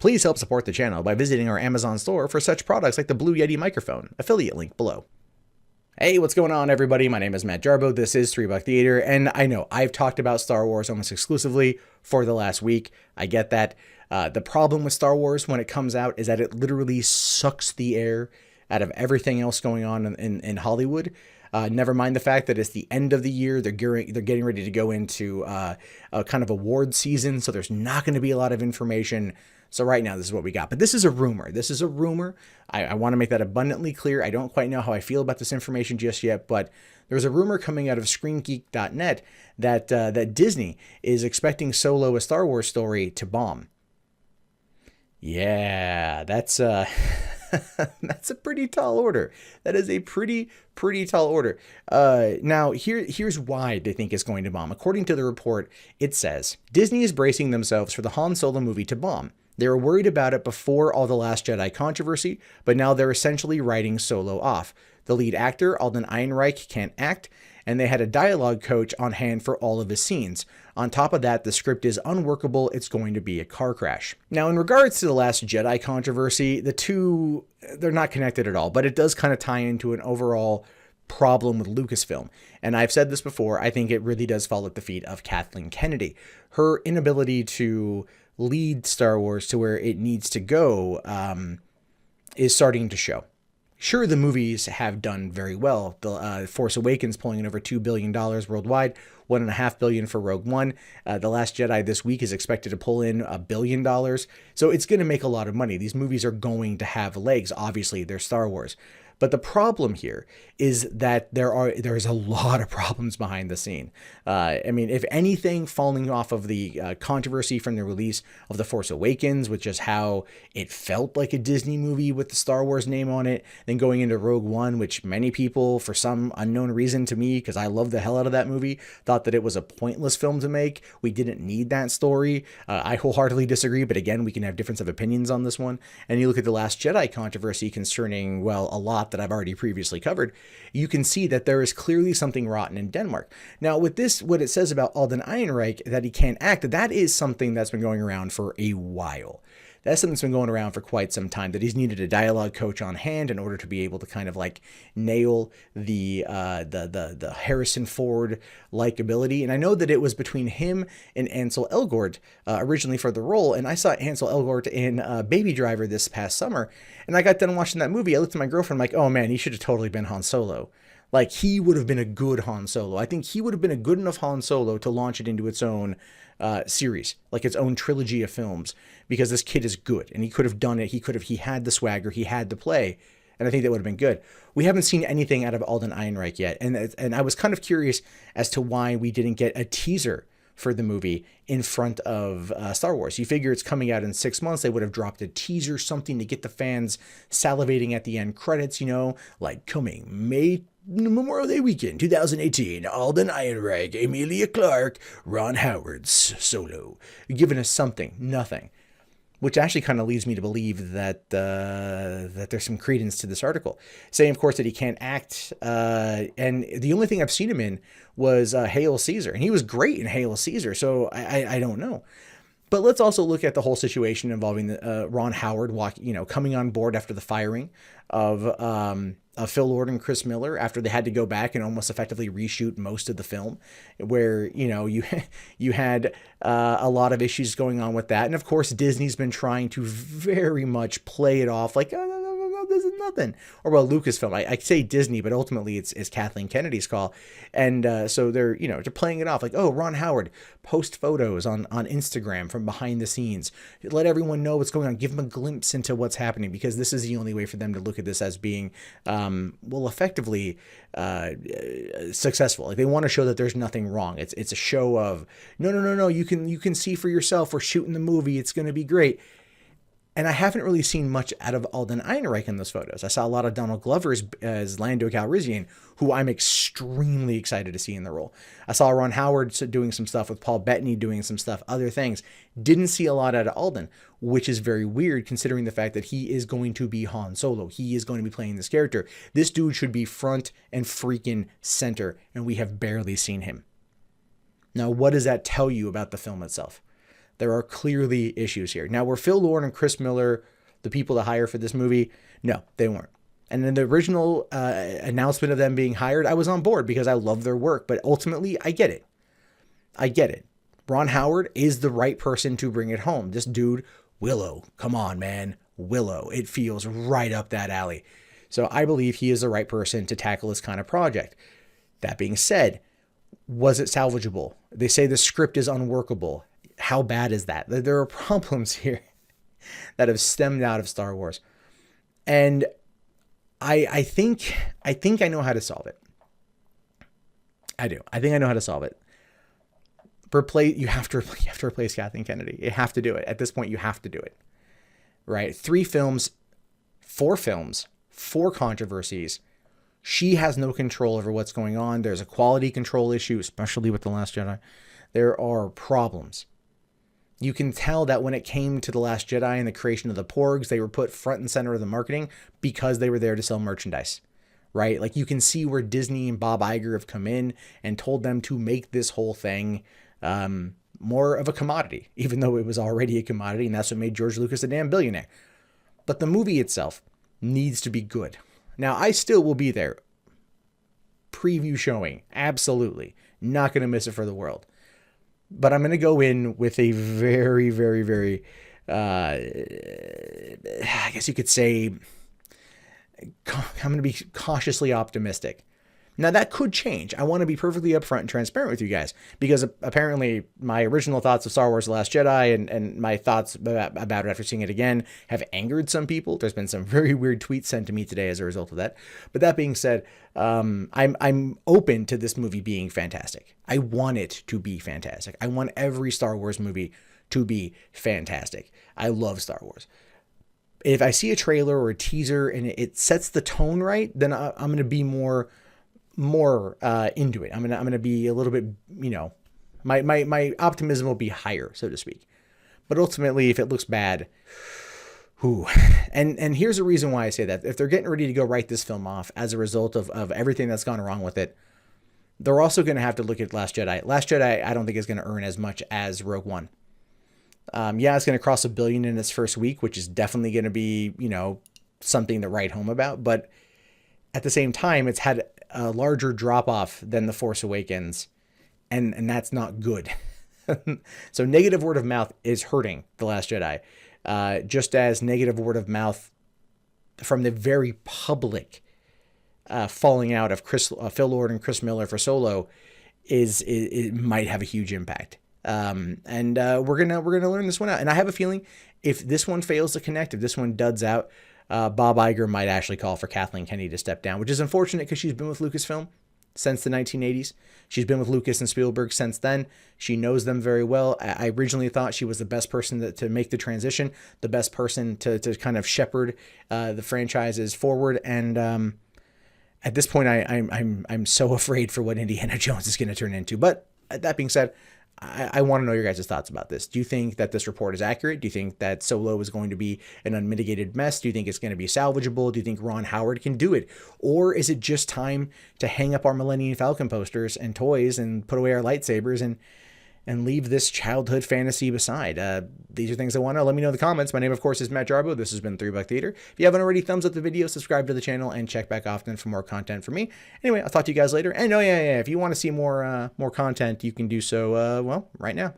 Please help support the channel by visiting our Amazon store for such products like the Blue Yeti microphone, affiliate link below. Hey, what's going on, everybody? My name is Matt Jarbo. This is $3 Theater, and I know I've talked about Star Wars almost exclusively for the last week. I get that. The problem with Star Wars when it comes out is that it literally sucks the air out of everything else going on in Hollywood. Never mind the fact that it's the end of the year. They're getting ready to go into a kind of award season, so there's not going to be a lot of information. So right now, this is what we got. But this is a rumor. This is a rumor. I want to make that abundantly clear. I don't quite know how I feel about this information just yet, but there's a rumor coming out of ScreenGeek.net that Disney is expecting Solo, a Star Wars story, to bomb. Yeah, that's that's a pretty tall order. That is a pretty tall order. Now, here's why they think it's going to bomb. According to the report, it says, Disney is bracing themselves for the Han Solo movie to bomb. They were worried about it before all the Last Jedi controversy, but now they're essentially writing Solo off. The lead actor, Alden Ehrenreich, can't act, and they had a dialogue coach on hand for all of his scenes. On top of that, the script is unworkable. It's going to be a car crash. Now, in regards to the Last Jedi controversy, the two, they're not connected at all, but it does kind of tie into an overall problem with Lucasfilm. And I've said this before, I think it really does fall at the feet of Kathleen Kennedy. Her inability to lead Star Wars to where it needs to go is starting to show. Sure, the movies have done very well. The Force Awakens pulling in over $2 billion worldwide, $1.5 billion for Rogue One. The Last Jedi this week is expected to pull in $1 billion. So it's going to make a lot of money. These movies are going to have legs. Obviously, they're Star Wars. But the problem here is that there's a lot of problems behind the scene. I mean, if anything, falling off of the controversy from the release of The Force Awakens, which is how it felt like a Disney movie with the Star Wars name on it, then going into Rogue One, which many people, for some unknown reason to me, because I love the hell out of that movie, thought that it was a pointless film to make. We didn't need that story. I wholeheartedly disagree, but again, we can have difference of opinions on this one. And you look at the Last Jedi controversy concerning, well, a lot that I've already previously covered, you can see that there is clearly something rotten in Denmark. Now, with this, what it says about Alden Ehrenreich, that he can't act, that is something that's been going around for a while. That's something that's been going around for quite some time, that he's needed a dialogue coach on hand in order to be able to kind of like nail the Harrison Ford likability. And I know that it was between him and Ansel Elgort originally for the role. And I saw Ansel Elgort in Baby Driver this past summer. And I got done watching that movie. I looked at my girlfriend, I'm like, oh man, he should have totally been Han Solo. Like, he would have been a good Han Solo. I think he would have been a good enough Han Solo to launch it into its own series, like its own trilogy of films, because this kid is good and he could have done it. He had the swagger, he had the play, and I think that would have been good. We haven't seen anything out of Alden Ehrenreich yet, and I was kind of curious as to why we didn't get a teaser for the movie in front of Star Wars. You figure it's coming out in 6 months. They would have dropped a teaser, something to get the fans salivating at the end credits, you know, like coming May Memorial Day weekend 2018, Alden Ehrenreich, Emilia Clarke, Ron Howard's Solo. Giving us something, nothing. Which actually kind of leads me to believe that that there's some credence to this article. Saying, of course, that he can't act. And the only thing I've seen him in was Hail Caesar. And he was great in Hail Caesar, so I don't know. But let's also look at the whole situation involving Ron Howard coming on board after the firing of Phil Lord and Chris Miller, after they had to go back and almost effectively reshoot most of the film, where, you know, you had a lot of issues going on with that. And of course, Disney's been trying to very much play it off like, oh, no, this is nothing. Or, well, Lucasfilm, I say Disney, but ultimately it's Kathleen Kennedy's call. And so they're playing it off like, oh, Ron Howard, post photos on Instagram from behind the scenes. Let everyone know what's going on. Give them a glimpse into what's happening, because this is the only way for them to look at this as being effectively successful. Like, they want to show that there's nothing wrong. It's a show of no. You can see for yourself. We're shooting the movie. It's going to be great. And I haven't really seen much out of Alden Ehrenreich in those photos. I saw a lot of Donald Glover as Lando Calrissian, who I'm extremely excited to see in the role. I saw Ron Howard doing some stuff with Paul Bettany, doing some stuff, other things. Didn't see a lot out of Alden, which is very weird considering the fact that he is going to be Han Solo. He is going to be playing this character. This dude should be front and freaking center, and we have barely seen him. Now, what does that tell you about the film itself? There are clearly issues here. Now, were Phil Lord and Chris Miller the people to hire for this movie? No, they weren't. And in the original announcement of them being hired, I was on board because I love their work. But ultimately, I get it. I get it. Ron Howard is the right person to bring it home. This dude, Willow, come on, man. Willow. It feels right up that alley. So I believe he is the right person to tackle this kind of project. That being said, was it salvageable? They say the script is unworkable. How bad is that? There are problems here that have stemmed out of Star Wars. And I think I know how to solve it. I do. I think I know how to solve it. You have to replace Kathleen Kennedy. You have to do it. At this point, you have to do it. Right? 4 films, 4 controversies. She has no control over what's going on. There's a quality control issue, especially with The Last Jedi. There are problems. You can tell that when it came to The Last Jedi and the creation of the Porgs, they were put front and center of the marketing because they were there to sell merchandise, right? Like you can see where Disney and Bob Iger have come in and told them to make this whole thing more of a commodity, even though it was already a commodity, and that's what made George Lucas a damn billionaire. But the movie itself needs to be good. Now, I still will be there. Preview showing, absolutely. Not going to miss it for the world. But I'm going to go in with a very, very, very, I guess you could say, I'm going to be cautiously optimistic. Now, that could change. I want to be perfectly upfront and transparent with you guys, because apparently my original thoughts of Star Wars The Last Jedi and my thoughts about it after seeing it again have angered some people. There's been some very weird tweets sent to me today as a result of that. But that being said, I'm open to this movie being fantastic. I want it to be fantastic. I want every Star Wars movie to be fantastic. I love Star Wars. If I see a trailer or a teaser and it sets the tone right, then I'm going to be more into it. I'm gonna be a little bit, my optimism will be higher, so to speak. But ultimately, if it looks bad, and here's the reason why I say that. If they're getting ready to go write this film off as a result of everything that's gone wrong with it, they're also going to have to look at Last Jedi. Last Jedi, I don't think is going to earn as much as Rogue One. It's going to cross $1 billion in its first week, which is definitely going to be, something to write home about. But at the same time, it's had a larger drop off than The Force Awakens, and that's not good. So negative word of mouth is hurting The Last Jedi, just as negative word of mouth from the very public falling out of Phil Lord and Chris Miller for Solo it might have a huge impact. And we're gonna learn this one out. And I have a feeling if this one fails to connect, if this one duds out, Bob Iger might actually call for Kathleen Kennedy to step down, which is unfortunate because she's been with Lucasfilm since the 1980s. She's been with Lucas and Spielberg since then. She knows them very well. I originally thought she was the best person to make the transition, the best person to kind of shepherd the franchises forward. And at this point, I'm so afraid for what Indiana Jones is going to turn into. But that being said, I want to know your guys' thoughts about this. Do you think that this report is accurate? Do you think that Solo is going to be an unmitigated mess? Do you think it's going to be salvageable? Do you think Ron Howard can do it? Or is it just time to hang up our Millennium Falcon posters and toys and put away our lightsabers and leave this childhood fantasy beside? These are things I want to know. Let me know in the comments. My name, of course, is Matt Jarbo. This has been 3 Buck Theater. If you haven't already, thumbs up the video, subscribe to the channel, and check back often for more content from me. Anyway, I'll talk to you guys later. And if you want to see more content, you can do so, right now.